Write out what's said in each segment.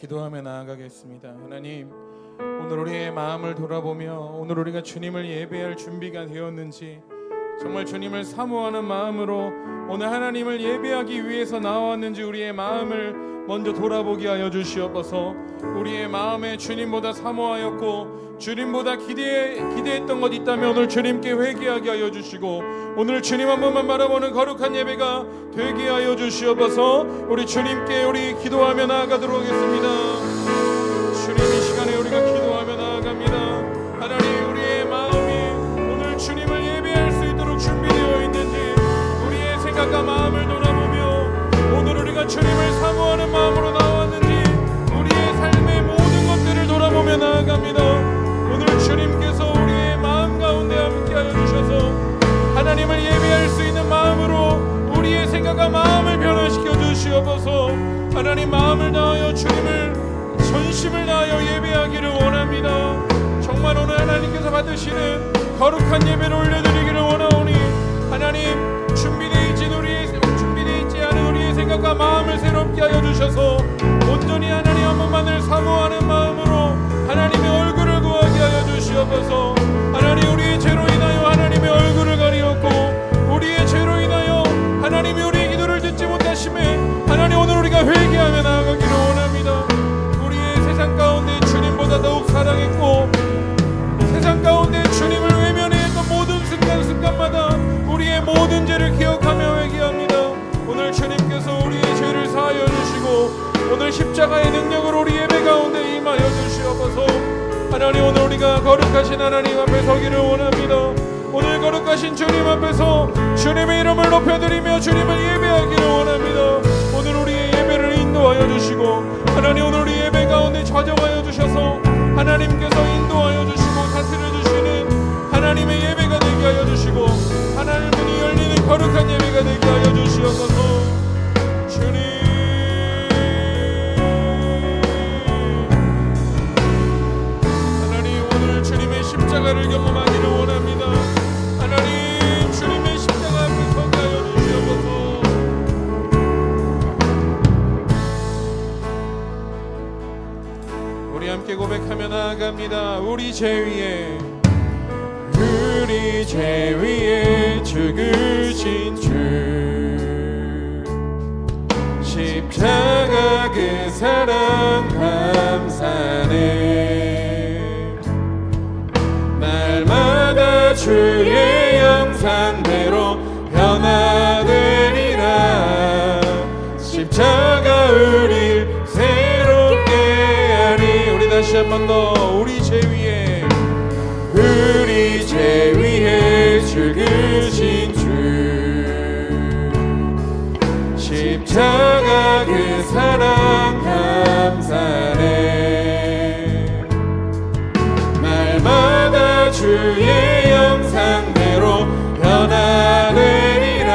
기도하며 나아가겠습니다. 하나님, 오늘 우리의 마음을 돌아보며 오늘 우리가 주님을 예배할 준비가 되었는지, 정말 주님을 사모하는 마음으로 오늘 하나님을 예배하기 위해서 나왔는지 우리의 마음을 먼저 돌아보게 하여 주시옵소서. 우리의 마음에 주님보다 사모하였고 주님보다 기대했던 것 있다면 오늘 주님께 회개하게 하여 주시고, 오늘 주님 한 번만 바라보는 거룩한 예배가 되게 하여 주시옵소서. 우리 주님께 우리 기도하며 나아가도록 하겠습니다. 주님, 이 시간에 우리가 기도하며 나아갑니다. 하나님, 우리의 마음이 오늘 주님을 예배할 수 있도록 준비되어 있는지 우리의 생각과 마음을 돌아보며 오늘 우리가 주님을 사모하는 마음으로 나왔는지 우리의 삶의 모든 것들을 돌아보며 나아갑니다. 오늘 주님께서 우리의 마음 가운데 함께하여 주셔서 하나님을 예배할 수 있는 마음으로 우리의 생각과 마음을 변화시켜 주시옵소서. 하나님, 마음을 다하여 주님을 전심을 다하여 예배하기를 원합니다. 정말 오늘 하나님께서 받으시는 거룩한 예배를 올려드리기를 원하오니, 하나님, 준비되어 있지 않은 우리의 생각과 마음을 새롭게 하여 주셔서 온전히 하나님 한 분만을 사모하는 마음으로 하나님의 얼굴을 구하게 하여 주시옵소서. 하나님, 우리의 죄로 인하여 하나님의 얼굴을 가리었고 우리의 죄로 인하여 하나님이 우리의 기도를 듣지 못하심에 하나님, 오늘 우리가 회개하며 나아가기를 원합니다. 우리의 세상 가운데 주님보다 더욱 사랑했고 세상 가운데 주님을 외면했던 모든 순간순간마다 우리의 모든 죄를 기억하며 회개합니다. 오늘 주님께서 우리의 죄를 사하여 주시고 오늘 십자가의 능력으로 우리 예배 가운데 임하여 주시옵소서. 하나님, 오늘 우리가 거룩하신 하나님 앞에 서기를 원합니다. 오늘 거룩하신 주님 앞에서 주님의 이름을 높여드리며 주님을 예배하기를 원합니다. 오늘 우리의 예배를 인도하여 주시고 하나님, 오늘 우리 예배 가운데 좌정하여 주셔서 하나님께서 인도하여 주시고 다스려 주시는 하나님의 예배가 되게 하여 주시고 하나님 문이 열리는 거룩한 예배가 되게 하여 주시옵소서. 주님, 하나님, 오늘 주님의 십자가를 경험하기를 원합니다. 하나님, 주님의 십자가 앞에 서게 하여 주시옵소서. 우리 함께 고백하며 나아갑니다. 우리 죄 위에 죽으신 주, 십자가 그 사랑 감사네. 날마다 주의 형상대로 변화되리라. 십자가 우릴 새롭게 하리. 우리 다시 한 번 더. 우리 죄 위에 죽으신 주, 십자가 그 사랑 감사네. 날마다 주의 형상대로 변화되리라.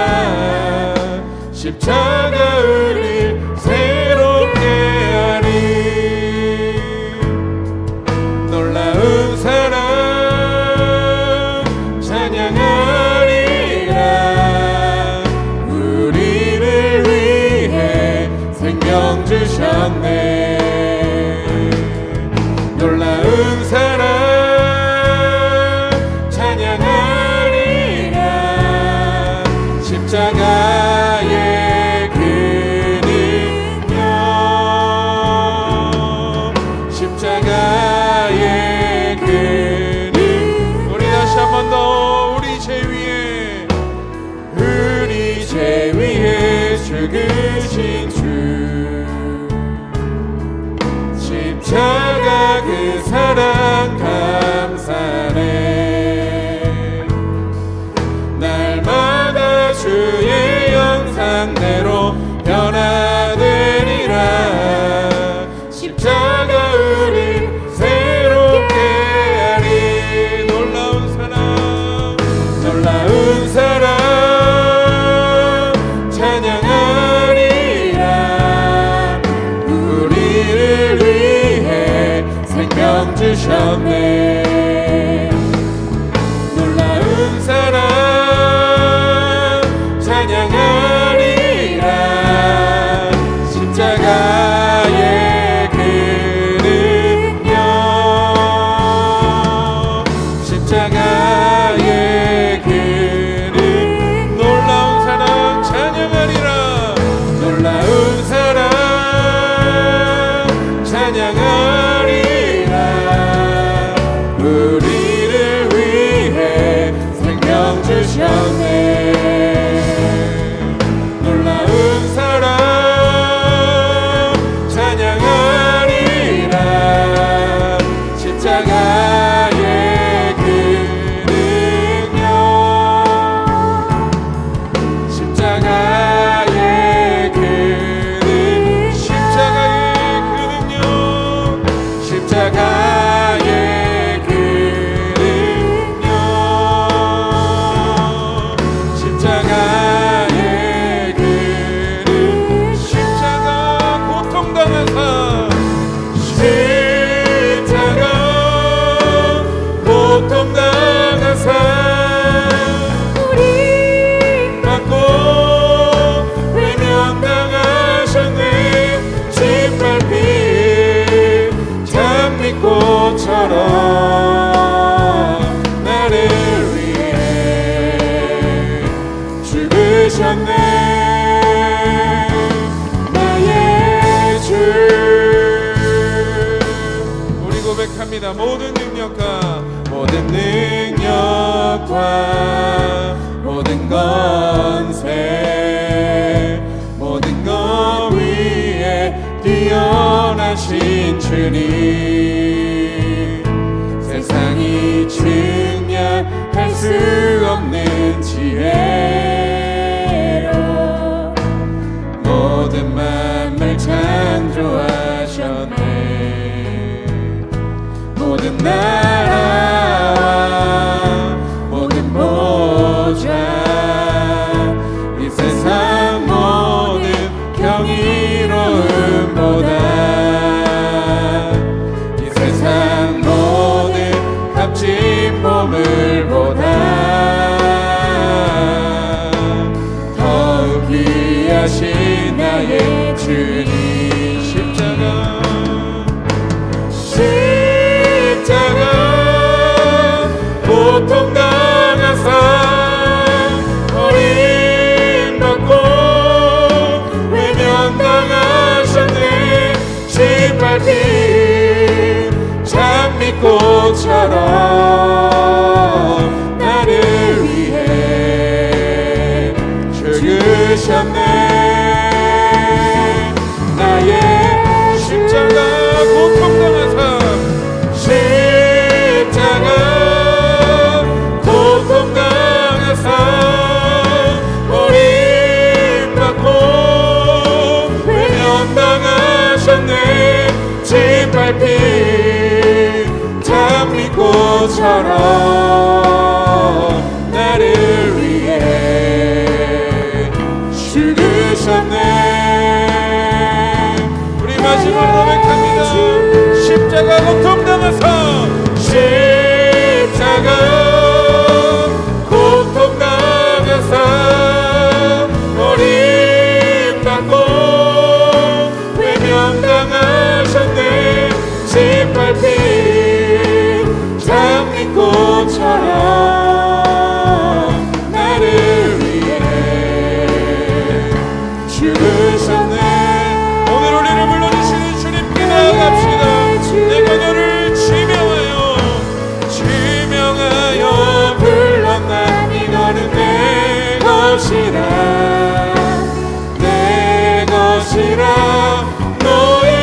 십자가 우릴 새롭게 하리. 놀라운 사랑 찬양하리라. 우리를 위해 생명 주셨네. 놀라운 사랑 찬양하리라. 십자가의 그 능력, 십자가의 그 능. 우리 다시 한 번 더. 우리 죄 위에 죽으신 주, 십자가 그 사랑 감사네. 날마다 주의 형상대로 변화되리라. 십자가 우릴 새롭게 하리. 놀라운 사랑 찬양하리라. 우리를 위해 생명 주셨네. 놀라운 사랑 찬양하리라. 십자가의 그 합니다. 모든 능력과 모든 권세 모든 것 위에 뛰어나신 주님 세상이 측량할 수 없는 지혜로 모든 만물 창조하셨네 모든 나라와 모든 보좌 이 세상 모든 경이로움보다 이 세상 모든 값진 보물보다 더욱 귀하신 나의 주님 십자가 고통당하사 버림받고 외면당하셨네 짓밟힌 장미꽃처럼 나를 위해 죽으셨네 나의 십자가 고통당하사 짓밟힌 장미꽃처럼 나를 위해 죽으셨네 우리 마지막으로 고백합니다 십자가 고통당하사 십자가 고통당하사 버림받고 외면당하셨네 짓밟힌 장미꽃처럼 나를 위해 죽으셨네 오늘 우리를 불러주시는 주님께 나아갑시다 내가 너를 지명하여 불렀나니 너는 내 것이라 내 것이라 너의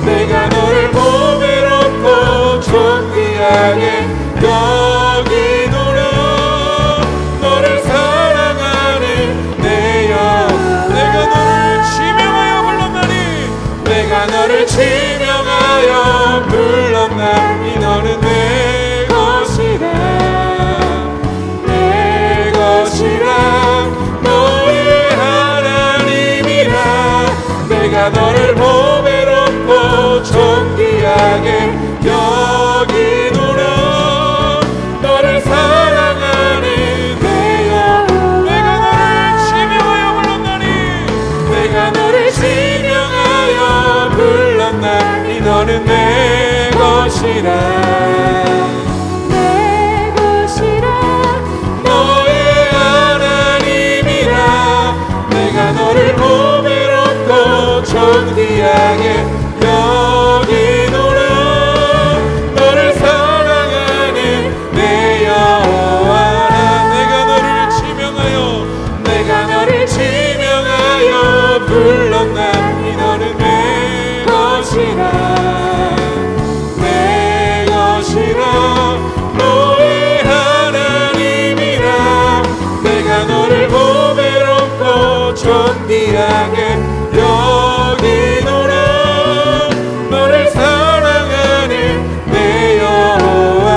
내가 너를 보배롭고 존귀하게 여기노라 너를 사랑하는 내 영 내가 너를 지명하여 불렀나니 내가 너를 지명하여 불렀나니 너는 내 것이라 내 것이라 너의 하나님이라 내가 너를 보배롭고 존귀하게 여기노라 너를 사랑하는 내 영 내가 너를 지명하여 불렀나니 내가 너를 지명하여 불렀나니 너는 내 것이라 내 것이라 너의 하나님이라 내가 너를 보배롭고 존귀하게 여기노라 너를 사랑하는 내 여호와 내가 너를 지명하여 불렀나니 너는 내 것이라 내 것이라 너의 하나님이라 내가 너를 보배롭고 존귀하게 여기노라 너를 사랑하는 내 여호와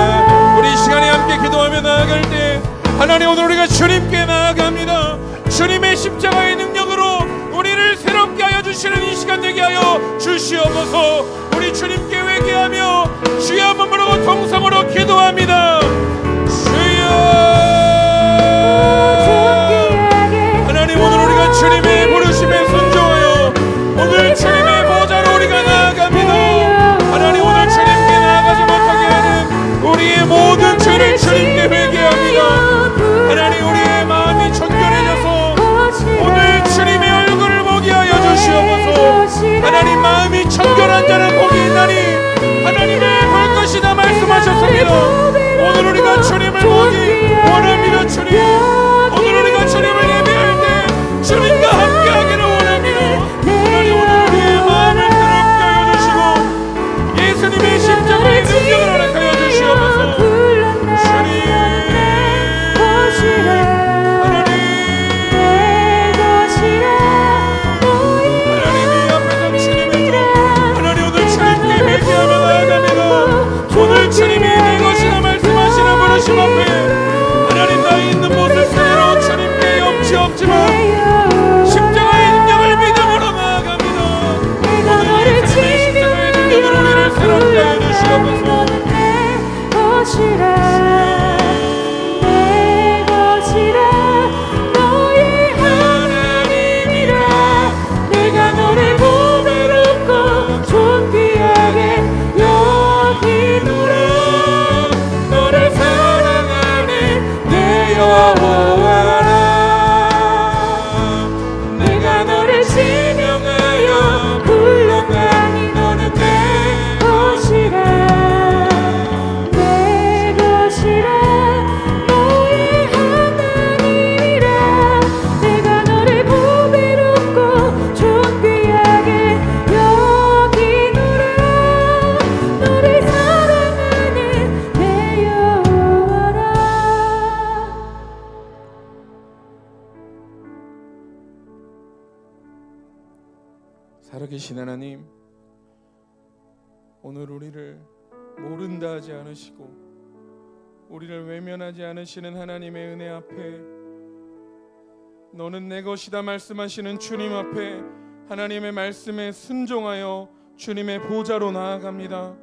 우리 시간에 함께 기도하며 나아갈 때 하나님 오늘 우리가 주님께 나아갑니다 주님의 십자가의 능력으로 우리를 새롭게 하여 주시는 이 시간 되게 하여 주시옵소서 우리 주님께 회개하며 주여 한번 부르고 통성으로 기도합니다 주여 하나님 오늘 우리가 주님의 부르심에 순종하여 오늘 주님의 보좌로 우리가 나아갑니다 하나님 오늘 주님께 나아가지 못하게 하는 우리의 모든 죄를 주님께 회개합니다 하나님 우리의 마음이 청결해져서 오늘 주님의 얼굴을 보게 하여 주시옵소서 하나님 마음이 청결한 자는 복이 있나 원합니다. 오늘 우리가 주님을 보기 원합니다. 주님, 오늘 우리가 주님을 예배할 때 주님과 함께하기를 원합니다. 하나님, 오늘 우리의 마음을 새롭게 하여 주시고 예수님의 십자가의 능력을 허락하여 주시옵소서. 주님, 주님이 내 것이라 말씀하시는 부르심 앞에 하나님, 나의 있는 모습 그대로 주님께 염치 없지만 십자가의 능력을 믿음으로 나아갑니다. 오늘 예수님의 십자가의 능력으로 우리를 새롭게 하여 주시옵소서. 살아계신 하나님, 오늘 우리를 모른다 하지 않으시고 우리를 외면하지 않으시는 하나님의 은혜 앞에, 너는 내 것이다 말씀하시는 주님 앞에 하나님의 말씀에 순종하여 주님의 보좌로 나아갑니다.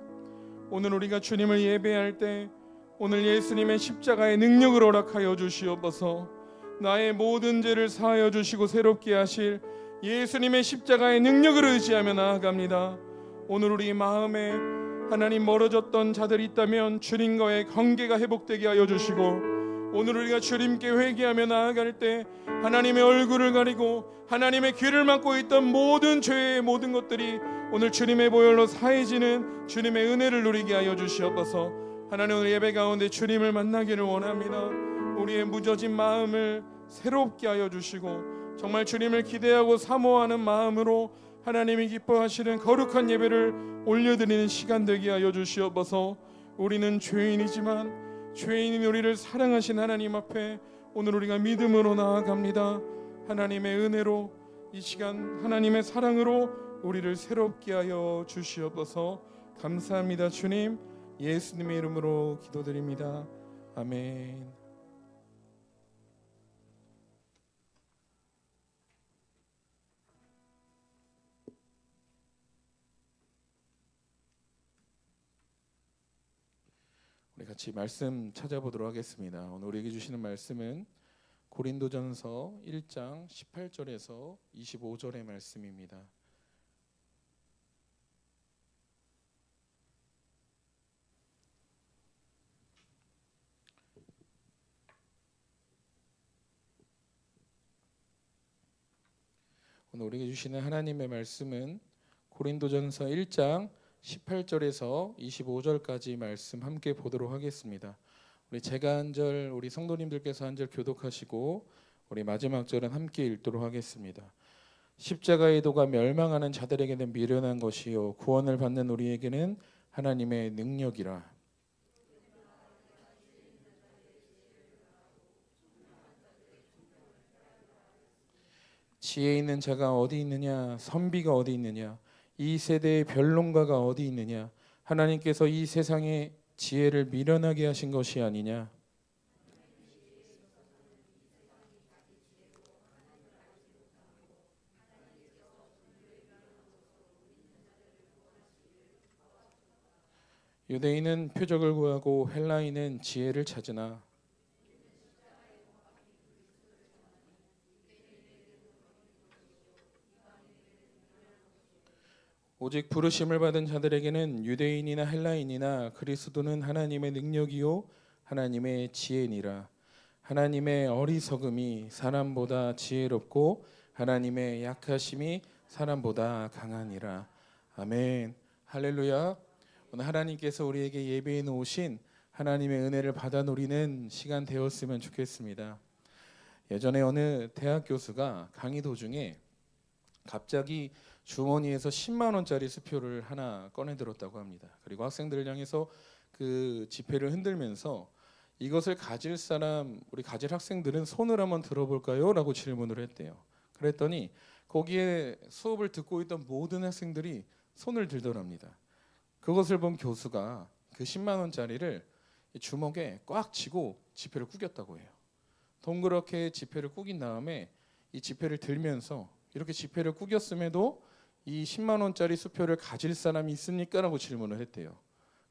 오늘 우리가 주님을 예배할 때 오늘 예수님의 십자가의 능력을 허락하여 주시옵소서. 나의 모든 죄를 사하여 주시고 새롭게 하실 예수님의 십자가의 능력을 의지하며 나아갑니다. 오늘 우리 마음에 하나님 멀어졌던 자들이 있다면 주님과의 관계가 회복되게 하여 주시고, 오늘 우리가 주님께 회개하며 나아갈 때 하나님의 얼굴을 가리고 하나님의 귀를 막고 있던 모든 죄의 모든 것들이 오늘 주님의 보혈로 사해지는 주님의 은혜를 누리게 하여 주시옵소서. 하나님, 오늘 예배 가운데 주님을 만나기를 원합니다. 우리의 무뎌진 마음을 새롭게 하여 주시고 정말 주님을 기대하고 사모하는 마음으로 하나님이 기뻐하시는 거룩한 예배를 올려드리는 시간 되게 하여 주시옵소서. 우리는 죄인이지만 죄인인 우리를 사랑하신 하나님 앞에 오늘 우리가 믿음으로 나아갑니다. 하나님의 은혜로 이 시간 하나님의 사랑으로 우리를 새롭게 하여 주시옵소서. 감사합니다. 주님, 예수님의 이름으로 기도드립니다. 아멘. 우리 같이 말씀 찾아보도록 하겠습니다. 오늘 우리에게 주시는 말씀은 고린도전서 1장 18절에서 25절의 말씀입니다. 오늘 우리에게 주시는 하나님의 말씀은 고린도전서 1장 18절에서 25절까지 말씀 함께 보도록 하겠습니다. 우리 제가 한 절, 우리 성도님들께서 한 절 교독하시고 우리 마지막 절은 함께 읽도록 하겠습니다. 십자가의 도가 멸망하는 자들에게는 미련한 것이요 구원을 받는 우리에게는 하나님의 능력이라. 지혜 있는 자가 어디 있느냐, 선비가 어디 있느냐, 이 세대의 변론가가 어디 있느냐. 하나님께서 이 세상의 지혜를 미련하게 하신 것이 아니냐. 유대인은 표적을 구하고 헬라인은 지혜를 찾으나 오직 부르심을 받은 자들에게는 유대인이나 헬라인이나 그리스도는 하나님의 능력이요 하나님의 지혜니라. 하나님의 어리석음이 사람보다 지혜롭고 하나님의 약하심이 사람보다 강하니라. 아멘. 할렐루야. 오늘 하나님께서 우리에게 예배해 놓으신 하나님의 은혜를 받아 누리는 시간 되었으면 좋겠습니다. 예전에 어느 대학 교수가 강의 도중에 갑자기 주머니에서 10만 원짜리 수표를 하나 꺼내 들었다고 합니다. 그리고 학생들을 향해서 그 지폐를 흔들면서 이것을 가질 사람, 우리 가질 학생들은 손을 한번 들어볼까요? 라고 질문을 했대요. 그랬더니 거기에 수업을 듣고 있던 모든 학생들이 손을 들더랍니다. 그것을 본 교수가 그 10만 원짜리를 주먹에 꽉 쥐고 지폐를 구겼다고 해요. 동그랗게 지폐를 구긴 다음에 이 지폐를 들면서 이렇게 지폐를 구겼음에도 이 10만 원짜리 수표를 가질 사람이 있습니까? 라고 질문을 했대요.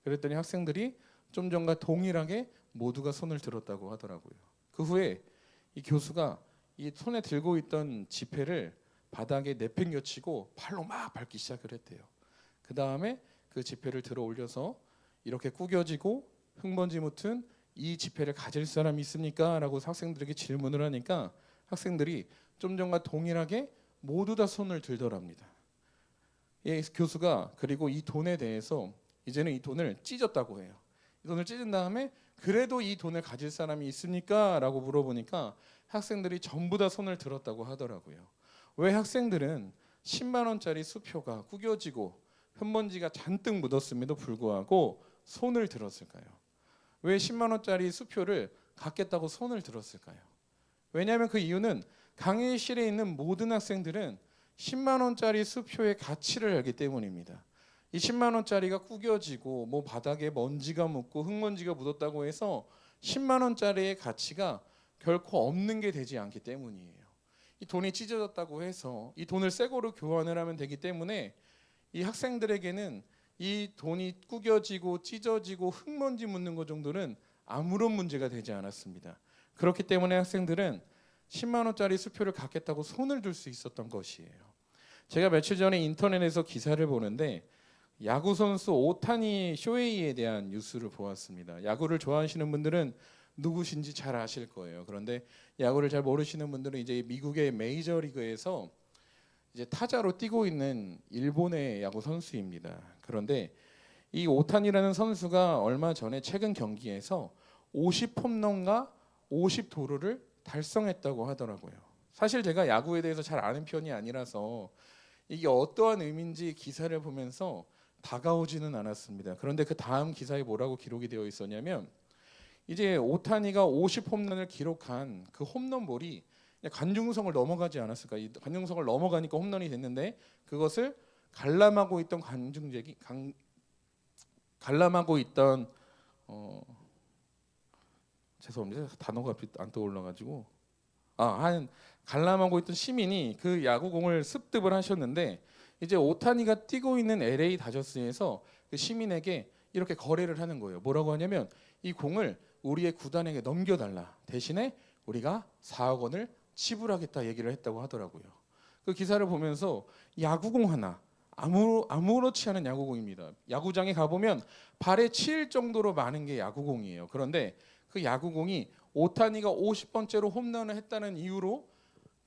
그랬더니 학생들이 좀 전과 동일하게 모두가 손을 들었다고 하더라고요. 그 후에 이 교수가 이 손에 들고 있던 지폐를 바닥에 내팽겨치고 팔로 막 밟기 시작을 했대요. 그 다음에 그 지폐를 들어 올려서 이렇게 구겨지고 흙먼지 묻은 이 지폐를 가질 사람이 있습니까? 라고 학생들에게 질문을 하니까 학생들이 좀 전과 동일하게 모두 다 손을 들더랍니다. 이 교수가 그리고 이 돈에 대해서 이제는 이 돈을 찢었다고 해요. 이 돈을 찢은 다음에 그래도 이 돈을 가질 사람이 있습니까? 라고 물어보니까 학생들이 전부 다 손을 들었다고 하더라고요. 왜 학생들은 10만 원짜리 수표가 구겨지고 흙먼지가 잔뜩 묻었음에도 불구하고 손을 들었을까요? 왜 10만 원짜리 수표를 갖겠다고 손을 들었을까요? 왜냐하면 그 이유는 강의실에 있는 모든 학생들은 10만 원짜리 수표의 가치를 알기 때문입니다. 이 10만 원짜리가 구겨지고 뭐 바닥에 먼지가 묻고 흙먼지가 묻었다고 해서 10만 원짜리의 가치가 결코 없는 게 되지 않기 때문이에요. 이 돈이 찢어졌다고 해서 이 돈을 새 거로 교환을 하면 되기 때문에 이 학생들에게는 이 돈이 구겨지고 찢어지고 흙먼지 묻는 것 정도는 아무런 문제가 되지 않았습니다. 그렇기 때문에 학생들은 10만 원짜리 수표를 갖겠다고 손을 들 수 있었던 것이에요. 제가 며칠 전에 인터넷에서 기사를 보는데 야구 선수 오타니 쇼헤이에 대한 뉴스를 보았습니다. 야구를 좋아하시는 분들은 누구신지 잘 아실 거예요. 그런데 야구를 잘 모르시는 분들은 이제 미국의 메이저리그에서 이제 타자로 뛰고 있는 일본의 야구 선수입니다. 그런데 이 오타니라는 선수가 얼마 전에 최근 경기에서 50홈런과 50도루를 달성했다고 하더라고요. 사실 제가 야구에 대해서 잘 아는 편이 아니라서 이게 어떠한 의미인지 기사를 보면서 다가오지는 않았습니다. 그런데 그 다음 기사에 뭐라고 기록이 되어 있었냐면 이제 오타니가 50홈런을 기록한 그 홈런볼이 관중석을 넘어가지 않았을까? 이 관중석을 넘어가니까 홈런이 됐는데 그것을 관람하고 있던 관중席관람하고 있던 죄송합니다. 단어가 안 떠올라가지고 한 관람하고 있던 시민이 그 야구공을 습득을 하셨는데 이제 오타니가 뛰고 있는 LA 다저스에서 그 시민에게 이렇게 거래를 하는 거예요. 뭐라고 하냐면 이 공을 우리의 구단에게 넘겨달라. 대신에 우리가 4억 원을 지불하겠다 얘기를 했다고 하더라고요. 그 기사를 보면서 야구공 하나 아무렇지 않은 야구공입니다. 야구장에 가보면 발에 치일 정도로 많은 게 야구공이에요. 그런데 그 야구공이 오타니가 50번째로 홈런을 했다는 이유로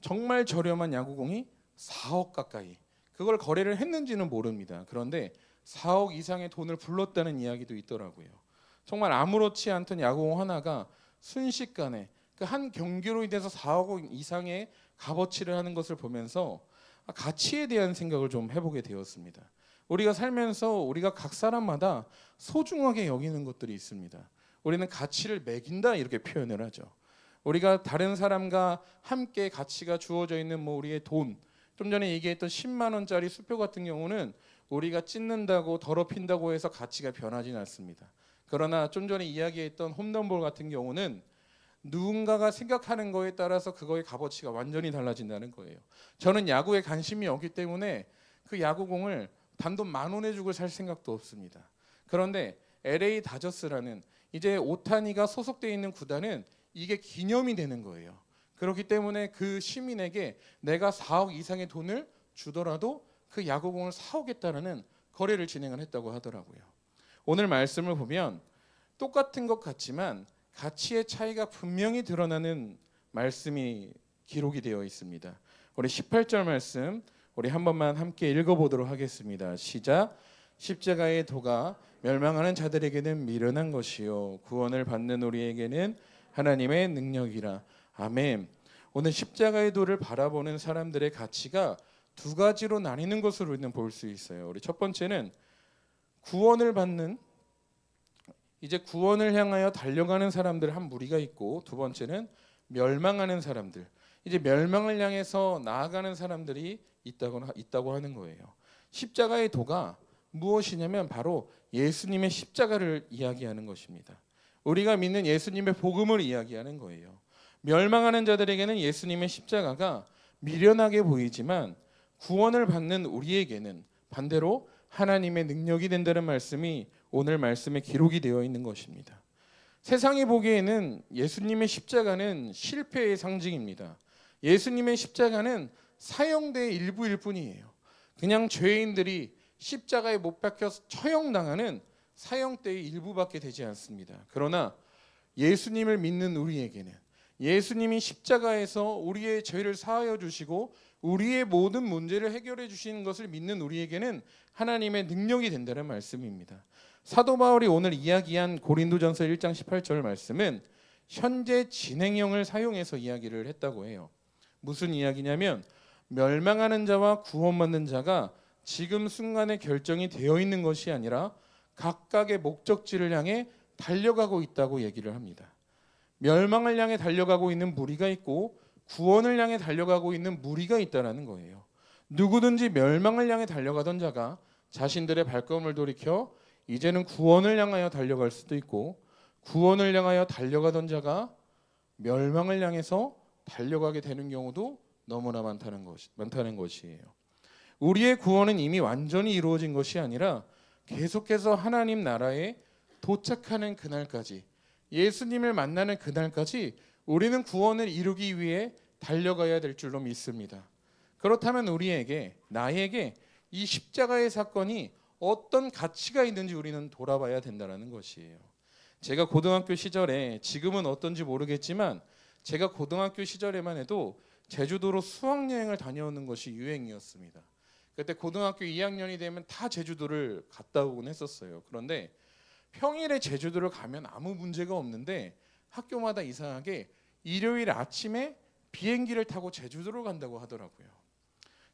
정말 저렴한 야구공이 4억 가까이 그걸 거래를 했는지는 모릅니다. 그런데 4억 이상의 돈을 불렀다는 이야기도 있더라고요. 정말 아무렇지 않던 야구공 하나가 순식간에 그 한 경기로 인해서 4억 원 이상의 값어치를 하는 것을 보면서 가치에 대한 생각을 좀 해보게 되었습니다. 우리가 살면서 우리가 각 사람마다 소중하게 여기는 것들이 있습니다. 우리는 가치를 매긴다 이렇게 표현을 하죠. 우리가 다른 사람과 함께 가치가 주어져 있는 뭐 우리의 돈, 좀 전에 얘기했던 10만 원짜리 수표 같은 경우는 우리가 찢는다고 더럽힌다고 해서 가치가 변하지는 않습니다. 그러나 좀 전에 이야기했던 홈런볼 같은 경우는 누군가가 생각하는 거에 따라서 그거의 값어치가 완전히 달라진다는 거예요. 저는 야구에 관심이 없기 때문에 그 야구공을 단돈 10,000원에 주고 살 생각도 없습니다. 그런데 LA 다저스라는 이제 오타니가 소속되어 있는 구단은 이게 기념이 되는 거예요. 그렇기 때문에 그 시민에게 내가 4억 이상의 돈을 주더라도 그 야구공을 사오겠다는 거래를 진행을 했다고 하더라고요. 오늘 말씀을 보면 똑같은 것 같지만 가치의 차이가 분명히 드러나는 말씀이 기록이 되어 있습니다. 우리 18절 말씀 우리 한 번만 함께 읽어보도록 하겠습니다. 시작. 십자가의 도가 멸망하는 자들에게는 미련한 것이요 구원을 받는 우리에게는 하나님의 능력이라. 아멘. 오늘 십자가의 도를 바라보는 사람들의 가치가 두 가지로 나뉘는 것으로 우리는 볼 수 있어요. 우리 첫 번째는 구원을 받는, 이제 구원을 향하여 달려가는 사람들 한 무리가 있고, 두 번째는 멸망하는 사람들, 이제 멸망을 향해서 나아가는 사람들이 있다고 하는 거예요. 십자가의 도가 무엇이냐면 바로 예수님의 십자가를 이야기하는 것입니다. 우리가 믿는 예수님의 복음을 이야기하는 거예요. 멸망하는 자들에게는 예수님의 십자가가 미련하게 보이지만 구원을 받는 우리에게는 반대로 하나님의 능력이 된다는 말씀이 오늘 말씀에 기록이 되어 있는 것입니다. 세상이 보기에는 예수님의 십자가는 실패의 상징입니다. 예수님의 십자가는 사형대의 일부일 뿐이에요. 그냥 죄인들이 십자가에 못 박혀서 처형당하는 사형대의 일부밖에 되지 않습니다. 그러나 예수님을 믿는 우리에게는, 예수님이 십자가에서 우리의 죄를 사하여 주시고 우리의 모든 문제를 해결해 주시는 것을 믿는 우리에게는 하나님의 능력이 된다는 말씀입니다. 사도 바울이 오늘 이야기한 고린도전서 1장 18절 말씀은 현재 진행형을 사용해서 이야기를 했다고 해요. 무슨 이야기냐면 멸망하는 자와 구원받는 자가 지금 순간에 결정이 되어 있는 것이 아니라 각각의 목적지를 향해 달려가고 있다고 얘기를 합니다. 멸망을 향해 달려가고 있는 무리가 있고 구원을 향해 달려가고 있는 무리가 있다는 거예요. 누구든지 멸망을 향해 달려가던 자가 자신들의 발걸음을 돌이켜 이제는 구원을 향하여 달려갈 수도 있고, 구원을 향하여 달려가던 자가 멸망을 향해서 달려가게 되는 경우도 너무나 많다는 것이에요. 우리의 구원은 이미 완전히 이루어진 것이 아니라 계속해서 하나님 나라에 도착하는 그날까지, 예수님을 만나는 그날까지 우리는 구원을 이루기 위해 달려가야 될 줄로 믿습니다. 그렇다면 우리에게, 나에게 이 십자가의 사건이 어떤 가치가 있는지 우리는 돌아봐야 된다는 것이에요. 제가 고등학교 시절에, 지금은 어떤지 모르겠지만 제가 고등학교 시절에만 해도 제주도로 수학여행을 다녀오는 것이 유행이었습니다. 그때 고등학교 2학년이 되면 다 제주도를 갔다 오곤 했었어요. 그런데 평일에 제주도를 가면 아무 문제가 없는데 학교마다 이상하게 일요일 아침에 비행기를 타고 제주도를 간다고 하더라고요.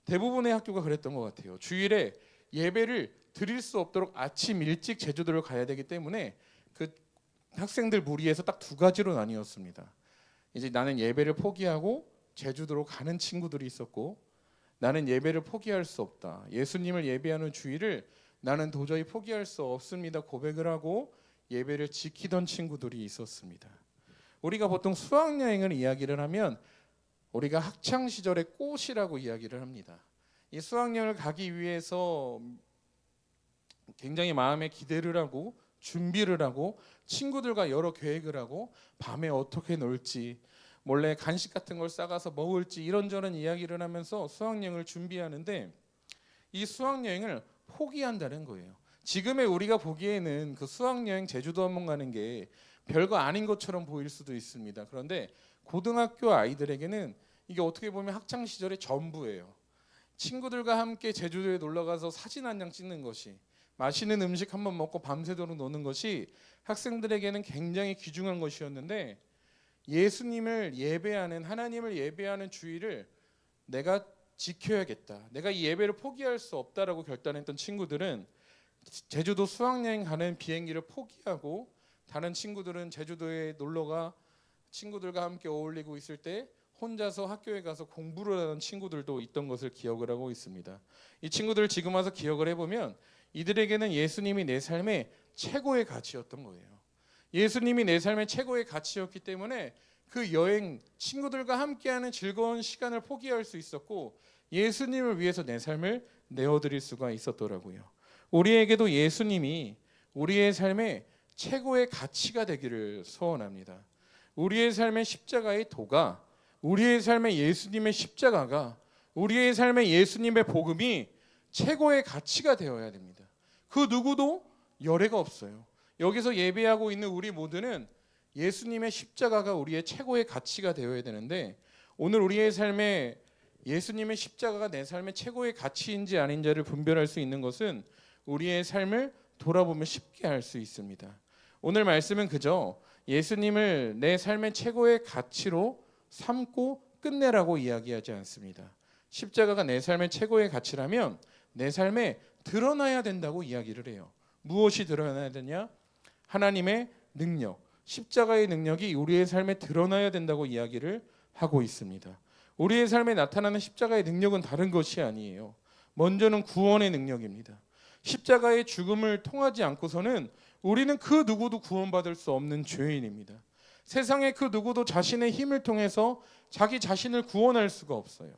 대부분의 학교가 그랬던 것 같아요. 주일에 예배를 드릴 수 없도록 아침 일찍 제주도를 가야 되기 때문에 그 학생들 무리에서 딱 두 가지로 나뉘었습니다. 이제 나는 예배를 포기하고 제주도로 가는 친구들이 있었고, 나는 예배를 포기할 수 없다, 예수님을 예배하는 주일을 나는 도저히 포기할 수 없습니다 고백을 하고 예배를 지키던 친구들이 있었습니다. 우리가 보통 수학여행을 이야기를 하면 우리가 학창 시절의 꽃이라고 이야기를 합니다. 이 수학여행을 가기 위해서 굉장히 마음에 기대를 하고 준비를 하고 친구들과 여러 계획을 하고 밤에 어떻게 놀지, 몰래 간식 같은 걸 싸가서 먹을지 이런저런 이야기를 하면서 수학여행을 준비하는데 이 수학여행을 포기한다는 거예요. 지금의 우리가 보기에는 그 수학여행 제주도 한번 가는 게 별거 아닌 것처럼 보일 수도 있습니다. 그런데 고등학교 아이들에게는 이게 어떻게 보면 학창 시절의 전부예요. 친구들과 함께 제주도에 놀러가서 사진 한 장 찍는 것이, 맛있는 음식 한번 먹고 밤새도록 노는 것이 학생들에게는 굉장히 귀중한 것이었는데, 예수님을 예배하는, 하나님을 예배하는 주의를 내가 지켜야겠다, 내가 이 예배를 포기할 수 없다라고 결단했던 친구들은 제주도 수학여행 가는 비행기를 포기하고, 다른 친구들은 제주도에 놀러가 친구들과 함께 어울리고 있을 때 혼자서 학교에 가서 공부를 하는 친구들도 있던 것을 기억을 하고 있습니다. 이 친구들을 지금 와서 기억을 해보면 이들에게는 예수님이 내 삶의 최고의 가치였던 거예요. 예수님이 내 삶의 최고의 가치였기 때문에 그 여행, 친구들과 함께하는 즐거운 시간을 포기할 수 있었고 예수님을 위해서 내 삶을 내어드릴 수가 있었더라고요. 우리에게도 예수님이 우리의 삶의 최고의 가치가 되기를 소원합니다. 우리의 삶의 십자가의 도가, 우리의 삶의 예수님의 십자가가, 우리의 삶의 예수님의 복음이 최고의 가치가 되어야 됩니다. 그 누구도 열애가 없어요. 여기서 예배하고 있는 우리 모두는 예수님의 십자가가 우리의 최고의 가치가 되어야 되는데, 오늘 우리의 삶에 예수님의 십자가가 내 삶의 최고의 가치인지 아닌지를 분별할 수 있는 것은 우리의 삶을 돌아보면 쉽게 알 수 있습니다. 오늘 말씀은 그저 예수님을 내 삶의 최고의 가치로 삼고 끝내라고 이야기하지 않습니다. 십자가가 내 삶의 최고의 가치라면 내 삶에 드러나야 된다고 이야기를 해요. 무엇이 드러나야 되냐? 하나님의 능력, 십자가의 능력이 우리의 삶에 드러나야 된다고 이야기를 하고 있습니다. 우리의 삶에 나타나는 십자가의 능력은 다른 것이 아니에요. 먼저는 구원의 능력입니다. 십자가의 죽음을 통하지 않고서는 우리는 그 누구도 구원받을 수 없는 죄인입니다. 세상의 그 누구도 자신의 힘을 통해서 자기 자신을 구원할 수가 없어요.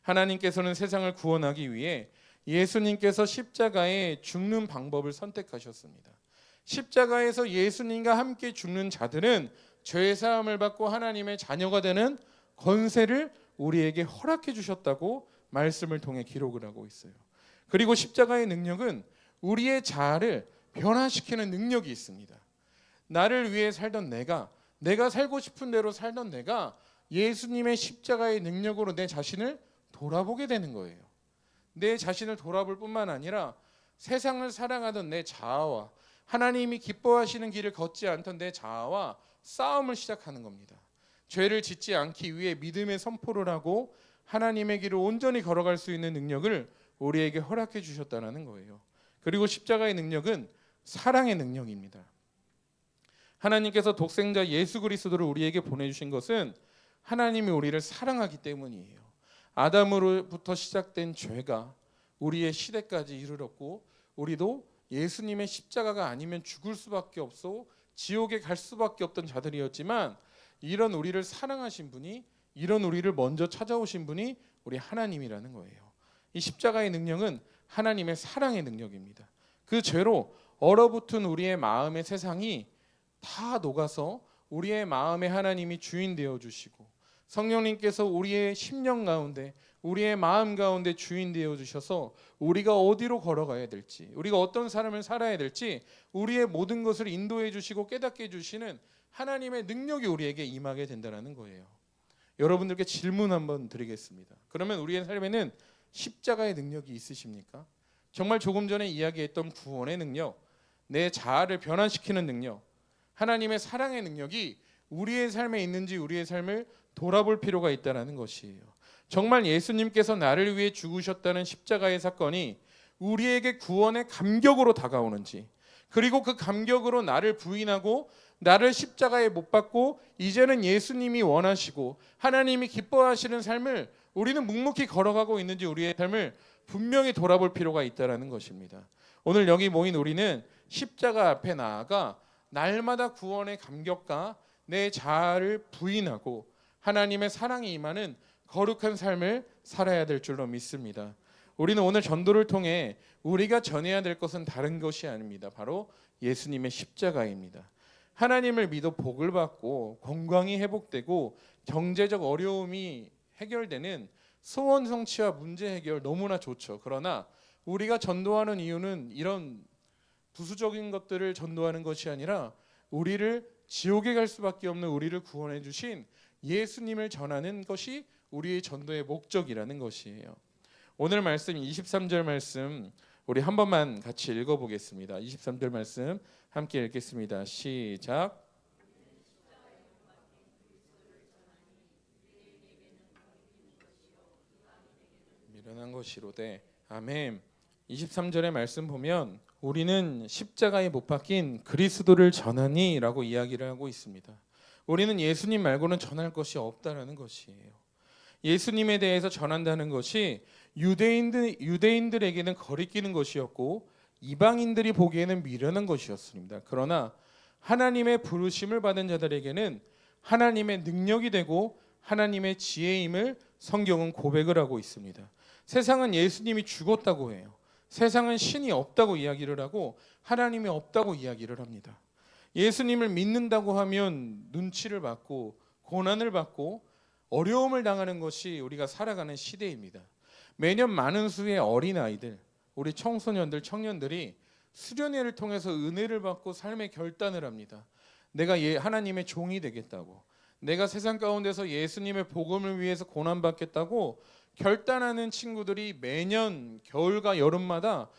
하나님께서는 세상을 구원하기 위해 예수님께서 십자가에 죽는 방법을 선택하셨습니다. 십자가에서 예수님과 함께 죽는 자들은 죄 사함을 받고 하나님의 자녀가 되는 권세를 우리에게 허락해 주셨다고 말씀을 통해 기록을 하고 있어요. 그리고 십자가의 능력은 우리의 자아를 변화시키는 능력이 있습니다. 나를 위해 살던 내가 살고 싶은 대로 살던 내가 예수님의 십자가의 능력으로 내 자신을 돌아보게 되는 거예요. 내 자신을 돌아볼 뿐만 아니라 세상을 살아가던 내 자아와 하나님이 기뻐하시는 길을 걷지 않던 내 자아와 싸움을 시작하는 겁니다. 죄를 짓지 않기 위해 믿음의 선포를 하고 하나님의 길을 온전히 걸어갈 수 있는 능력을 우리에게 허락해 주셨다는 거예요. 그리고 십자가의 능력은 사랑의 능력입니다. 하나님께서 독생자 예수 그리스도를 우리에게 보내주신 것은 하나님이 우리를 사랑하기 때문이에요. 아담으로부터 시작된 죄가 우리의 시대까지 이르렀고 우리도 예수님의 십자가가 아니면 죽을 수밖에 없어 지옥에 갈 수밖에 없던 자들이었지만 이런 우리를 사랑하신 분이 이런 우리를 먼저 찾아오신 분이 우리 하나님이라는 거예요. 이 십자가의 능력은 하나님의 사랑의 능력입니다. 그 죄로 얼어붙은 우리의 마음의 세상이 다 녹아서 우리의 마음에 하나님이 주인 되어 주시고 성령님께서 우리의 심령 가운데 우리의 마음 가운데 주인 되어 주셔서 우리가 어디로 걸어가야 될지 우리가 어떤 삶을 살아야 될지 우리의 모든 것을 인도해 주시고 깨닫게 해주시는 하나님의 능력이 우리에게 임하게 된다는 거예요. 여러분들께 질문 한번 드리겠습니다. 그러면 우리의 삶에는 십자가의 능력이 있으십니까? 정말 조금 전에 이야기했던 구원의 능력, 내 자아를 변화시키는 능력, 하나님의 사랑의 능력이 우리의 삶에 있는지 우리의 삶을 돌아볼 필요가 있다는 것이에요. 정말 예수님께서 나를 위해 죽으셨다는 십자가의 사건이 우리에게 구원의 감격으로 다가오는지 그리고 그 감격으로 나를 부인하고 나를 십자가에 못 박고 이제는 예수님이 원하시고 하나님이 기뻐하시는 삶을 우리는 묵묵히 걸어가고 있는지 우리의 삶을 분명히 돌아볼 필요가 있다는 것입니다. 오늘 여기 모인 우리는 십자가 앞에 나아가 날마다 구원의 감격과 내 자아를 부인하고 하나님의 사랑이 임하는 거룩한 삶을 살아야 될 줄로 믿습니다. 우리는 오늘 전도를 통해 우리가 전해야 될 것은 다른 것이 아닙니다. 바로 예수님의 십자가입니다. 하나님을 믿어 복을 받고 건강이 회복되고 경제적 어려움이 해결되는 소원 성취와 문제 해결 너무나 좋죠. 그러나 우리가 전도하는 이유는 이런 부수적인 것들을 전도하는 것이 아니라 우리를 지옥에 갈 수밖에 없는 우리를 구원해 주신 예수님을 전하는 것이 우리의 전도의 목적이라는 것이에요. 오늘 말씀 23절 말씀 우리 한 번만 같이 읽어보겠습니다. 23절 말씀 함께 읽겠습니다. 시작. 미련한 것이로되 아멘. 23절의 말씀 보면 우리는 십자가에 못 박힌 그리스도를 전하니 라고 이야기를 하고 있습니다. 우리는 예수님 말고는 전할 것이 없다라는 것이에요. 예수님에 대해서 전한다는 것이 유대인들에게는 거리끼는 것이었고 이방인들이 보기에는 미련한 것이었습니다. 그러나 하나님의 부르심을 받은 자들에게는 하나님의 능력이 되고 하나님의 지혜임을 성경은 고백을 하고 있습니다. 세상은 예수님이 죽었다고 해요. 세상은 신이 없다고 이야기를 하고 하나님이 없다고 이야기를 합니다. 예수님을 믿는다고 하면 눈치를 받고 고난을 받고 어려움을 당하는 것이 우리가 살아가는 시대입니다. 매년 많은 수의 어린아이들, 우리 청소년들, 청년들이 수련회를 통해서 은혜를 받고 삶의 결단을 합니다. 내가 하나님의 종이 되겠다고, 내가 세상 가운데서 예수님의 복음을 위해서 고난받겠다고 결단하는 친구들이 매년 겨울과 여름마다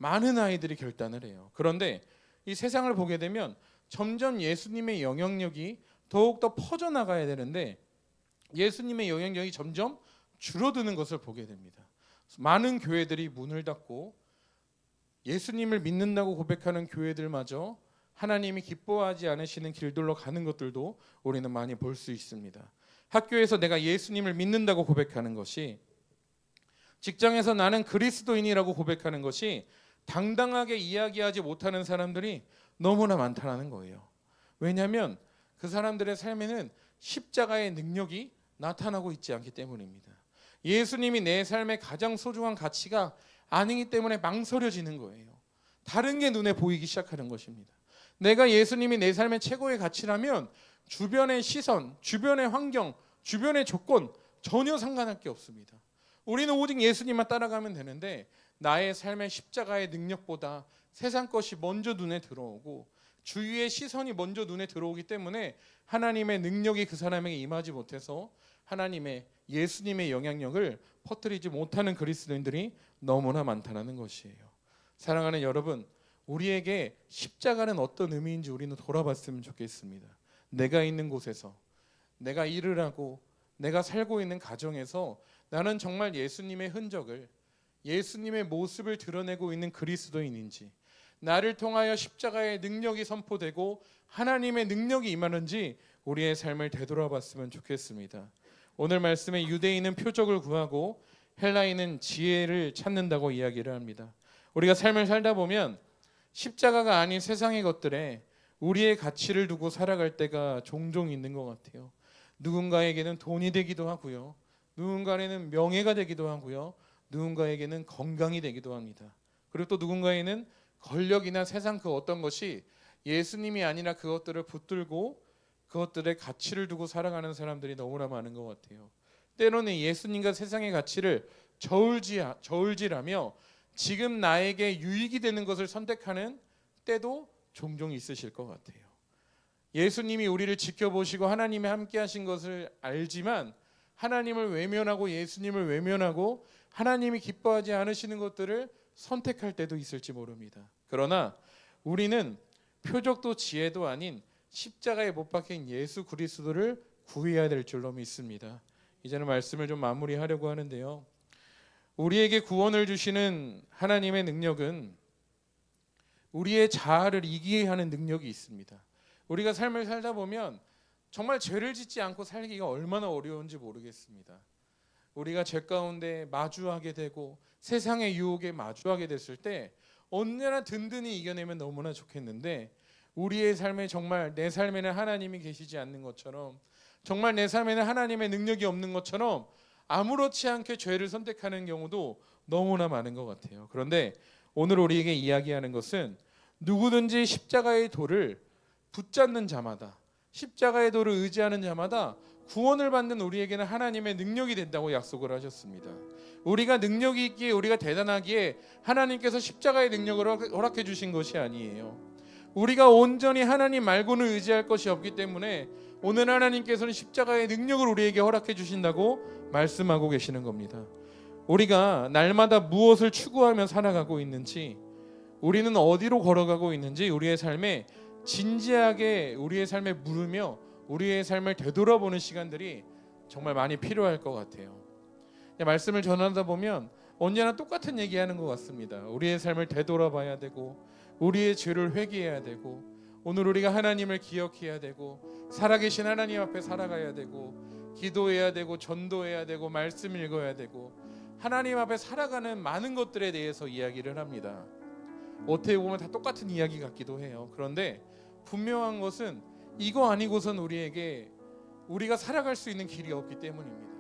많은 아이들이 결단을 해요. 그런데 이 세상을 보게 되면 점점 예수님의 영향력이 더욱더 퍼져나가야 되는데 예수님의 영향력이 점점 줄어드는 것을 보게 됩니다. 많은 교회들이 문을 닫고 예수님을 믿는다고 고백하는 교회들마저 하나님이 기뻐하지 않으시는 길들로 가는 것들도 우리는 많이 볼 수 있습니다. 학교에서 내가 예수님을 믿는다고 고백하는 것이, 직장에서 나는 그리스도인이라고 고백하는 것이 당당하게 이야기하지 못하는 사람들이 너무나 많다는 거예요. 왜냐하면 그 사람들의 삶에는 십자가의 능력이 나타나고 있지 않기 때문입니다. 예수님이 내 삶의 가장 소중한 가치가 아니기 때문에 망설여지는 거예요. 다른 게 눈에 보이기 시작하는 것입니다. 내가 예수님이 내 삶의 최고의 가치라면 주변의 시선, 주변의 환경, 주변의 조건 전혀 상관할 게 없습니다. 우리는 오직 예수님만 따라가면 되는데 나의 삶의 십자가의 능력보다 세상 것이 먼저 눈에 들어오고 주위의 시선이 먼저 눈에 들어오기 때문에 하나님의 능력이 그 사람에게 임하지 못해서 하나님의 예수님의 영향력을 퍼뜨리지 못하는 그리스도인들이 너무나 많다는 것이에요. 사랑하는 여러분, 우리에게 십자가는 어떤 의미인지 우리는 돌아봤으면 좋겠습니다. 내가 있는 곳에서, 내가 일을 하고 내가 살고 있는 가정에서 나는 정말 예수님의 흔적을, 예수님의 모습을 드러내고 있는 그리스도인인지, 나를 통하여 십자가의 능력이 선포되고 하나님의 능력이 임하는지 우리의 삶을 되돌아봤으면 좋겠습니다. 오늘 말씀에 유대인은 표적을 구하고 헬라인은 지혜를 찾는다고 이야기를 합니다. 우리가 삶을 살다 보면 십자가가 아닌 세상의 것들에 우리의 가치를 두고 살아갈 때가 종종 있는 것 같아요. 누군가에게는 돈이 되기도 하고요, 누군가에게는 명예가 되기도 하고요, 누군가에게는 건강이 되기도 합니다. 그리고 또 누군가에게는 권력이나 세상 그 어떤 것이 예수님이 아니라 그것들을 붙들고 그것들의 가치를 두고 살아가는 사람들이 너무나 많은 것 같아요. 때로는 예수님과 세상의 가치를 저울질하며 지금 나에게 유익이 되는 것을 선택하는 때도 종종 있으실 것 같아요. 예수님이 우리를 지켜보시고 하나님이 함께 하신 것을 알지만 하나님을 외면하고 예수님을 외면하고 하나님이 기뻐하지 않으시는 것들을 선택할 때도 있을지 모릅니다. 그러나 우리는 표적도 지혜도 아닌 십자가에 못 박힌 예수 그리스도를 구해야 될 줄로 믿습니다. 이제는 말씀을 좀 마무리하려고 하는데요, 우리에게 구원을 주시는 하나님의 능력은 우리의 자아를 이기게 하는 능력이 있습니다. 우리가 삶을 살다 보면 정말 죄를 짓지 않고 살기가 얼마나 어려운지 모르겠습니다. 우리가 죄 가운데 마주하게 되고 세상의 유혹에 마주하게 됐을 때 언제나 든든히 이겨내면 너무나 좋겠는데, 우리의 삶에 정말 내 삶에는 하나님이 계시지 않는 것처럼, 정말 내 삶에는 하나님의 능력이 없는 것처럼 아무렇지 않게 죄를 선택하는 경우도 너무나 많은 것 같아요. 그런데 오늘 우리에게 이야기하는 것은 누구든지 십자가의 도를 붙잡는 자마다, 십자가의 도를 의지하는 자마다 구원을 받는 우리에게는 하나님의 능력이 된다고 약속을 하셨습니다. 우리가 능력이 있기에, 우리가 대단하기에 하나님께서 십자가의 능력을 허락해 주신 것이 아니에요. 우리가 온전히 하나님 말고는 의지할 것이 없기 때문에 오늘 하나님께서는 십자가의 능력을 우리에게 허락해 주신다고 말씀하고 계시는 겁니다. 우리가 날마다 무엇을 추구하며 살아가고 있는지, 우리는 어디로 걸어가고 있는지 우리의 삶에 진지하게 우리의 삶에 물으며 우리의 삶을 되돌아보는 시간들이 정말 많이 필요할 것 같아요. 말씀을 전하다 보면 언제나 똑같은 얘기하는 것 같습니다. 우리의 삶을 되돌아봐야 되고 우리의 죄를 회개해야 되고 오늘 우리가 하나님을 기억해야 되고 살아계신 하나님 앞에 살아가야 되고 기도해야 되고 전도해야 되고 말씀 읽어야 되고 하나님 앞에 살아가는 많은 것들에 대해서 이야기를 합니다. 어떻게 보면 다 똑같은 이야기 같기도 해요. 그런데 분명한 것은 이거 아니고선 우리가 살아갈 수 있는 길이 없기 때문입니다.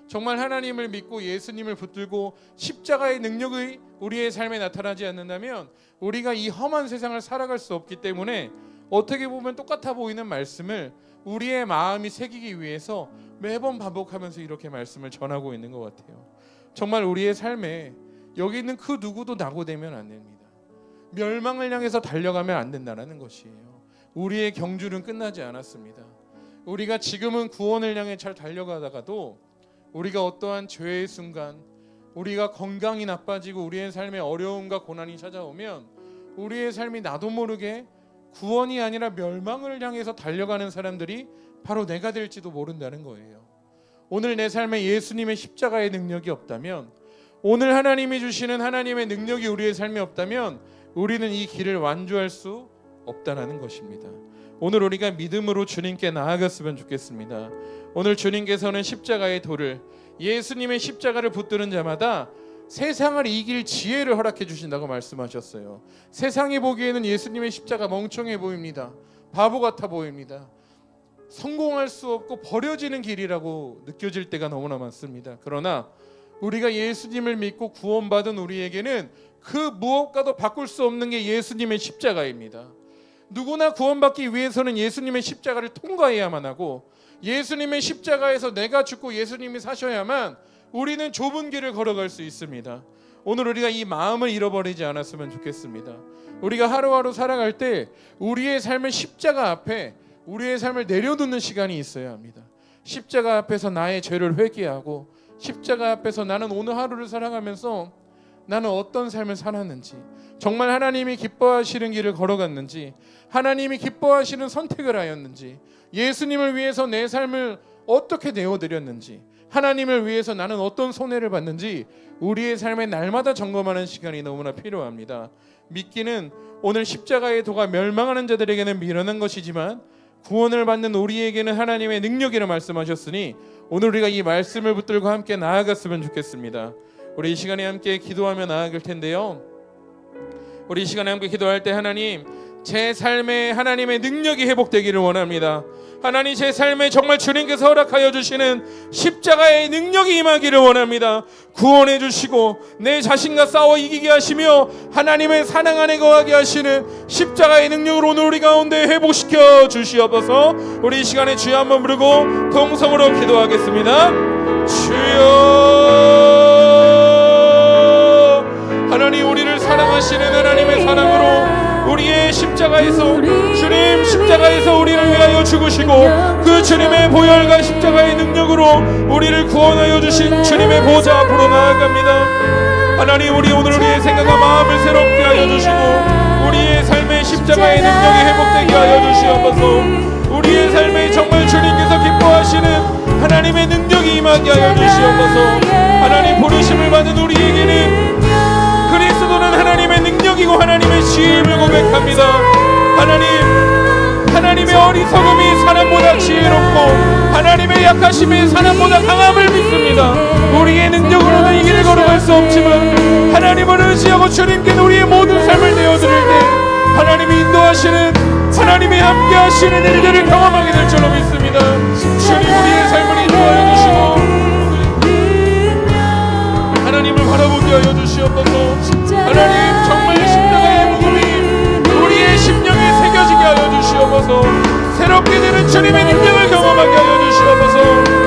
정말 하나님을 믿고 예수님을 붙들고 십자가의 능력이 우리의 삶에 나타나지 않는다면 우리가 이 험한 세상을 살아갈 수 없기 때문에 어떻게 보면 똑같아 보이는 말씀을 우리의 마음이 새기기 위해서 매번 반복하면서 이렇게 말씀을 전하고 있는 것 같아요. 정말 우리의 삶에 여기 있는 그 누구도 낙오되면 안 됩니다. 멸망을 향해서 달려가면 안 된다는 것이에요. 우리의 경주는 끝나지 않았습니다. 우리가 지금은 구원을 향해 잘 달려가다가도 우리가 어떠한 죄의 순간, 우리가 건강이 나빠지고 우리의 삶에 어려움과 고난이 찾아오면 우리의 삶이 나도 모르게 구원이 아니라 멸망을 향해서 달려가는 사람들이 바로 내가 될지도 모른다는 거예요. 오늘 내 삶에 예수님의 십자가의 능력이 없다면, 오늘 하나님이 주시는 하나님의 능력이 우리의 삶에 없다면 우리는 이 길을 완주할 수 없다는 것입니다. 오늘 우리가 믿음으로 주님께 나아갔으면 좋겠습니다. 오늘 주님께서는 십자가의 돌을, 예수님의 십자가를 붙드는 자마다 세상을 이길 지혜를 허락해 주신다고 말씀하셨어요. 세상이 보기에는 예수님의 십자가 멍청해 보입니다. 바보 같아 보입니다. 성공할 수 없고 버려지는 길이라고 느껴질 때가 너무나 많습니다. 그러나 우리가 예수님을 믿고 구원받은 우리에게는 그 무엇과도 바꿀 수 없는 게 예수님의 십자가입니다. 누구나 구원받기 위해서는 예수님의 십자가를 통과해야만 하고, 예수님의 십자가에서 내가 죽고 예수님이 사셔야만 우리는 좁은 길을 걸어갈 수 있습니다. 오늘 우리가 이 마음을 잃어버리지 않았으면 좋겠습니다. 우리가 하루하루 살아갈 때 우리의 삶을 십자가 앞에, 우리의 삶을 내려놓는 시간이 있어야 합니다. 십자가 앞에서 나의 죄를 회개하고, 십자가 앞에서 나는 오늘 하루를 살아가면서 나는 어떤 삶을 살았는지, 정말 하나님이 기뻐하시는 길을 걸어갔는지, 하나님이 기뻐하시는 선택을 하였는지, 예수님을 위해서 내 삶을 어떻게 내어드렸는지, 하나님을 위해서 나는 어떤 손해를 봤는지 우리의 삶에 날마다 점검하는 시간이 너무나 필요합니다. 믿기는 오늘 십자가의 도가 멸망하는 자들에게는 미련한 것이지만 구원을 받는 우리에게는 하나님의 능력이라 말씀하셨으니 오늘 우리가 이 말씀을 붙들고 함께 나아갔으면 좋겠습니다. 우리 이 시간에 함께 기도하며 나아갈 텐데요, 우리 이 시간에 함께 기도할 때 하나님, 제 삶에 하나님의 능력이 회복되기를 원합니다. 하나님, 제 삶에 정말 주님께서 허락하여 주시는 십자가의 능력이 임하기를 원합니다. 구원해 주시고 내 자신과 싸워 이기게 하시며 하나님의 사랑 안에 거하게 하시는 십자가의 능력으로 오늘 우리 가운데 회복시켜 주시옵소서. 우리 이 시간에 주여 한번 부르고 통성으로 기도하겠습니다. 주여, 하나님, 우리를 사랑하시는 하나님의 사랑으로 우리의 십자가에서, 주님 십자가에서 우리를 위하여 죽으시고 그 주님의 보혈과 십자가의 능력으로 우리를 구원하여 주신 주님의 보좌 앞으로 나아갑니다. 하나님, 우리 오늘 우리의 생각과 마음을 새롭게 하여 주시고 우리의 삶의 십자가의 능력이 회복되게 하여 주시옵소서. 우리의 삶에 정말 주님께서 기뻐하시는 하나님의 능력이 임하게 하여 주시옵소서. 하나님, 부르심을 받은 우리에게는 그리스도는 하나님의 능력이고 하나님의 지혜임을 고백합니다. 하나님의 어리석음이 사람보다 지혜롭고 하나님의 약하심이 사람보다 강함을 믿습니다. 우리의 능력으로는 이 길을 걸어갈 수 없지만 하나님을 의지하고 주님께 우리의 모든 삶을 내어드릴 때 하나님이 인도하시는, 하나님이 함께하시는 일들을 경험하게 될 줄로 믿습니다. 주님, 우리의 삶을 인도하여 주시고 하나님을 바라보게 하여 주시옵소서. 하나님, 정말 십자가의 무덤이 우리의 심령에 새겨지게 하여 주시옵소서. 새롭게 되는 주님의 능력을 경험하게 하여 주시옵소서.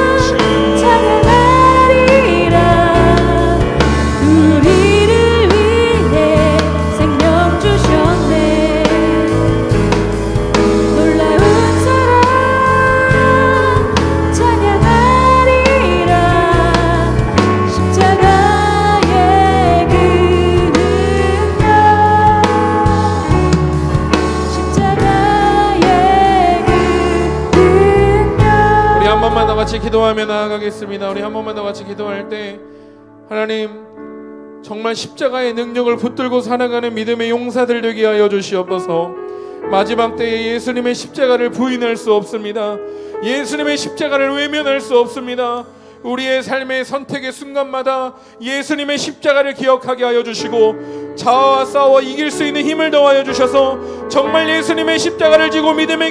같이 기도하며 나아가겠습니다. 우리 한 번만 더 같이 기도할 때 하나님, 정말 십자가의 능력을 붙들고 살아가는 믿음의 용사들 되게 하여 주시옵소서. 마지막 때에 예수님의 십자가를 부인할 수 없습니다. 예수님의 십자가를 외면할 수 없습니다. 우리의 삶의 선택의 순간마다 예수님의 십자가를 기억하게 하여 주시고 자아와 싸워 이길 수 있는 힘을 더하여 주셔서 정말 예수님의 십자가를 지고 믿음의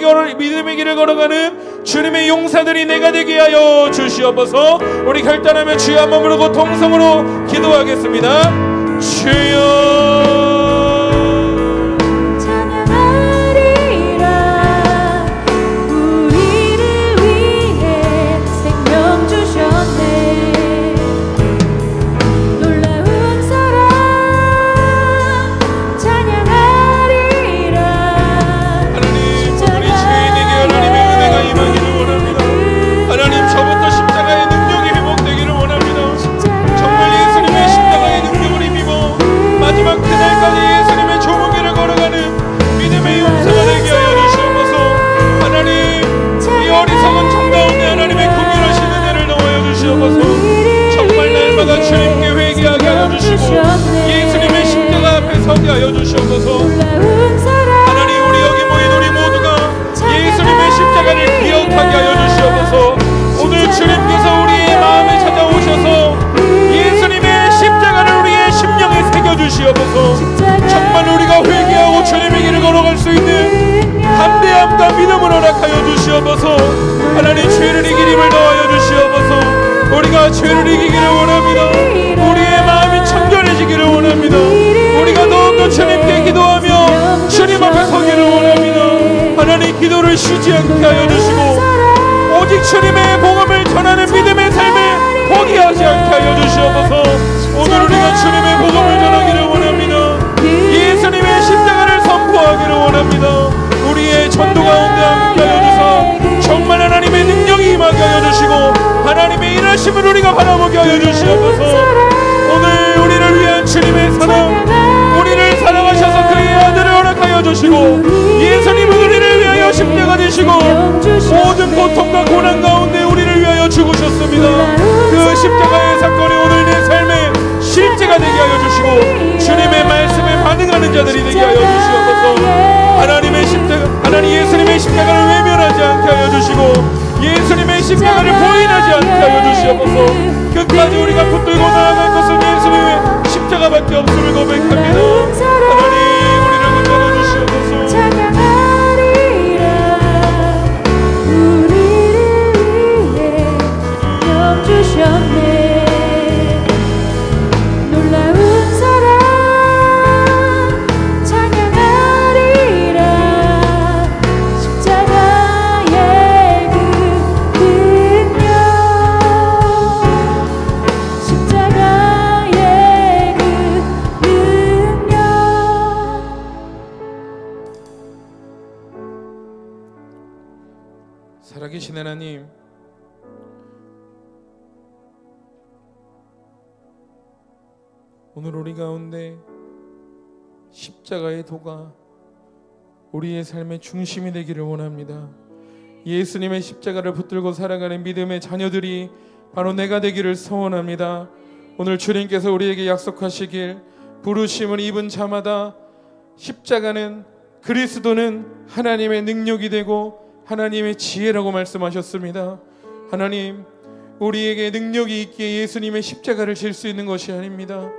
길을 걸어가는 주님의 용사들이 내가 되게 하여 주시옵소서. 우리 결단하며 주여 한번 부르고 통성으로 기도하겠습니다. 주여, 저부터 십자가의 능력이 회복되기를 원합니다. 정말 예수님의 주시옵소서. 하나님, 우리 여기 모인 우리 모두가 예수님의 십자가를 기억하게 하여 주시옵소서. 오늘 주님께서 우리의 마음에 찾아오셔서 예수님의 십자가를 우리의 심령에 새겨주시옵소서. 정말 우리가 회개하고 주님의 길을 걸어갈 수 있는 담대함과 믿음을 허락하여 주시옵소서. 하나님, 죄를 이길 힘을 더하여 주시옵소서. 우리가 죄를 이기기를 원합니다. 우리의 마음이 청결해지기를 원합니다. 우리가 더욱더 주님께 기도하며 주님 앞에 서기를 원합니다. 하나님, 기도를 쉬지 않게 하여 주시고 오직 주님의 복음을 전하는 믿음의 삶을 포기하지 않게 하여 주시옵소서. 오늘 우리가 주님의 복음을 전하기를 원합니다. 예수님의 십자가를 선포하기를 원합니다. 우리의 전도 가운데 함께 하여 주사 정말 하나님의 능력이 임하게 하여 주시고 하나님의 일하심을 우리가 바라보게 하여 주시옵소서. 오늘 우리를 위한 주님의 사랑, 우리를 사랑하셔서 그의 아들을 허락하여 주시고 예수님은 우리를 위하여 십자가 되시고 모든 고통과 고난 가운데 우리를 위하여 죽으셨습니다. 그 십자가의 사건이 오늘 내 삶의 실제가 되게 하여 주시고 주님의 말씀에 반응하는 자들이 되게 하여 주시옵소서. 하나님의 십자가, 하나님 예수님의 십자가를 외면하지 않게 하여 주시고 예수님의 십자가를 부인하지 않게 하여 주시옵소서. 끝까지 우리가 붙들고 나아갈 것은 예수님의 십자가밖에 없음을 고백합니다. 하나님, 우리를 붙잡아 주시옵소서. 살아계신 하나님, 오늘 우리 가운데 십자가의 도가 우리의 삶의 중심이 되기를 원합니다. 예수님의 십자가를 붙들고 살아가는 믿음의 자녀들이 바로 내가 되기를 소원합니다. 오늘 주님께서 우리에게 약속하시길 부르심을 입은 자마다 십자가는, 그리스도는 하나님의 능력이 되고 하나님의 지혜라고 말씀하셨습니다. 하나님, 우리에게 능력이 있기에 예수님의 십자가를 질 수 있는 것이 아닙니다.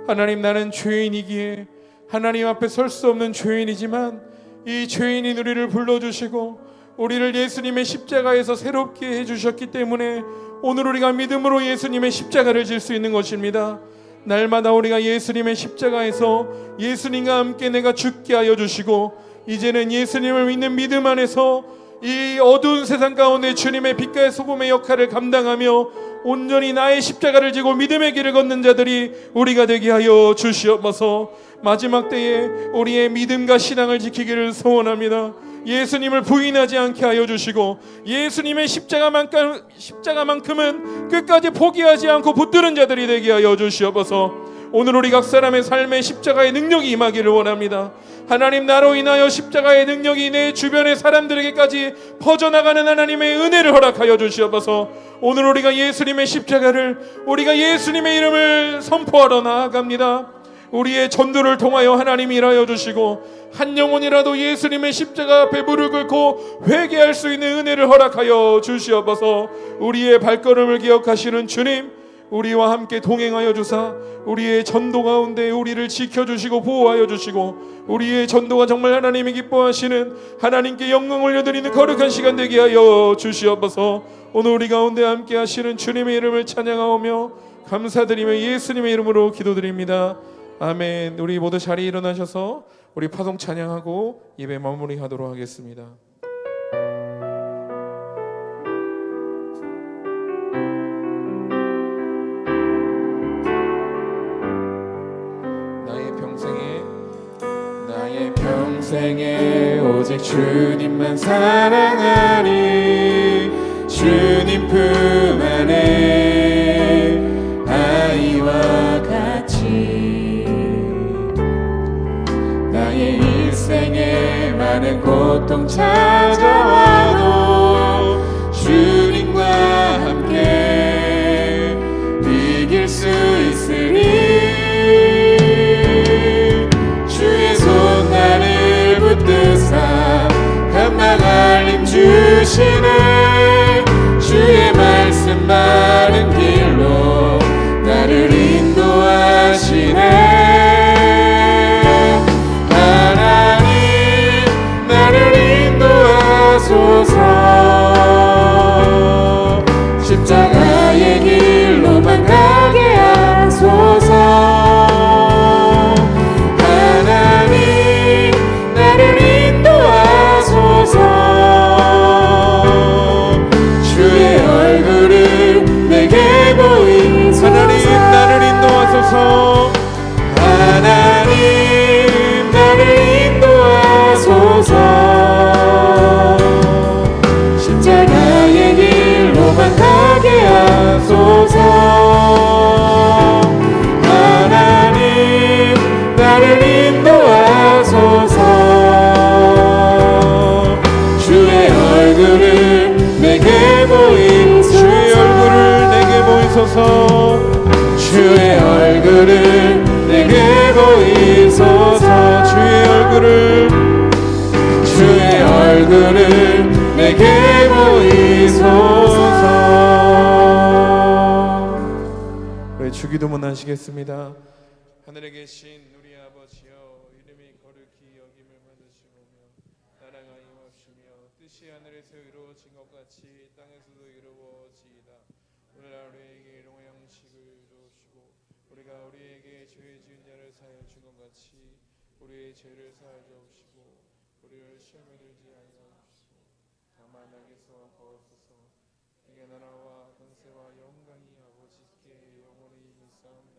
하나님, 나는 죄인이기에 하나님 앞에 설 수 없는 죄인이지만 이 죄인인 우리를 불러주시고 우리를 예수님의 십자가에서 새롭게 해주셨기 때문에 오늘 우리가 믿음으로 예수님의 십자가를 질 수 있는 것입니다. 날마다 우리가 예수님의 십자가에서 예수님과 함께 내가 죽게 하여 주시고 이제는 예수님을 믿는 믿음 안에서 이 어두운 세상 가운데 주님의 빛과 소금의 역할을 감당하며 온전히 나의 십자가를 지고 믿음의 길을 걷는 자들이 우리가 되게 하여 주시옵소서. 마지막 때에 우리의 믿음과 신앙을 지키기를 소원합니다. 예수님을 부인하지 않게 하여 주시고 예수님의 십자가만큼은 끝까지 포기하지 않고 붙드는 자들이 되게 하여 주시옵소서. 오늘 우리 각 사람의 삶에 십자가의 능력이 임하기를 원합니다. 하나님, 나로 인하여 십자가의 능력이 내 주변의 사람들에게까지 퍼져나가는 하나님의 은혜를 허락하여 주시옵소서. 오늘 우리가 예수님의 십자가를, 우리가 예수님의 이름을 선포하러 나아갑니다. 우리의 전도를 통하여 하나님이 일하여 주시고 한 영혼이라도 예수님의 십자가 앞에 무릎 꿇고 회개할 수 있는 은혜를 허락하여 주시옵소서. 우리의 발걸음을 기억하시는 주님, 우리와 함께 동행하여 주사 우리의 전도 가운데 우리를 지켜주시고 보호하여 주시고 우리의 전도가 정말 하나님이 기뻐하시는, 하나님께 영광 올려드리는 거룩한 시간 되게 하여 주시옵소서. 오늘 우리 가운데 함께 하시는 주님의 이름을 찬양하오며 감사드리며 예수님의 이름으로 기도드립니다. 아멘. 우리 모두 자리에 일어나셔서 우리 파송 찬양하고 예배 마무리하도록 하겠습니다. 나의 평생에 오직 주님만 사랑하리. 주님 품 안에 아이와 같이 나의 일생에 많은 고통 찾아와도 주님과 함께 이길 수 있으리. 주의 손 나를 인도하소서. 십자가의 길로만 가게 하소서. 하나님 나를 인도하소서. 주의 얼굴을 내게 보이소서. 주의 얼굴을 내게 보이소서. 주의 얼굴을 내게 보이소서. 주의 얼굴을 주의 얼굴을 내게 보이소서. 우리 주기도문 하시겠습니다. 하늘에 계신 우리 아버지여, 이름이 거룩히 여김을 받으시오며 나라가 임하시며 뜻이 하늘에서 이루어진 것 같이 땅에서도 이루어지이다. 오늘 하루에게 일용할 양식을 주시고 우리가 우리에게 죄 지은 자를 사하여 준 것 같이 우리의 죄를 사하여 주옵시고 우리를 시험에 들지 아니하옵시고 다만 악에서 구하옵소서. 이게 나라와 권세와 영광이 아버지께 영원히 있사옵나이다.